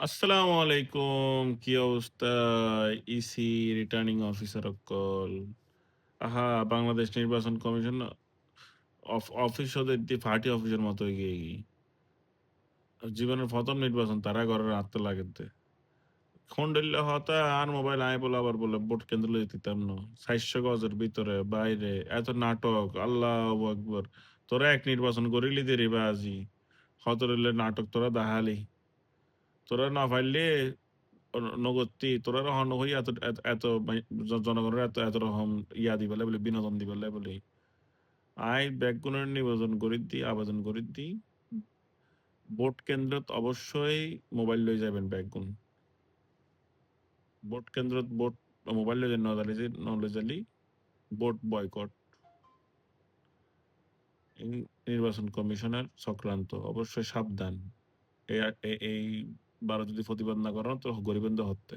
আসসালামু আলাইকুম। কি অবস্থা? ইসি রিটার্নিং অফিসার অক্কল। আহা বাংলাদেশ নির্বাচন কমিশন অফিস ওদের দি ফার্টি অফিসের মতো এগিয়ে জীবনের ১ম নির্বাচন তারা ঘরের আত্ম লাগেতে। খন্ডেল্য হতা আর মোবাইল আয় বলে আবার বলে ভোট কেন্দ্র লইতে দিতাম না। ৪০০ গজের ভিতরে বাইরে এত নাটক আল্লাহু আকবার। তোরা এক নির্বাচন করিলি দে রে বাজি। হতরইলে নাটক তোরা দেখালি। তোরা না পারলে নগত্যি তোরা রহন হই এত এত এত জনগণের এত রকম দিবেলে বলে বিনোদন দিবেলে বলে ব্যাগগুলোর নিবেদন করি দি আবেদন করি দি ভোট কেন্দ্রত অবশ্যই মোবাইল লই যাবেন ব্যাগগুন ভোট কেন্দ্রত ভোট মোবাইল লই নজালি যে নলে জালি ভোট বয়কট নির্বাচন কমিশনার চক্রান্ত অবশ্যই সাবধান এই বার যদি প্রতিবাদ না করেন তো গরিবেন্দ্র হত্যে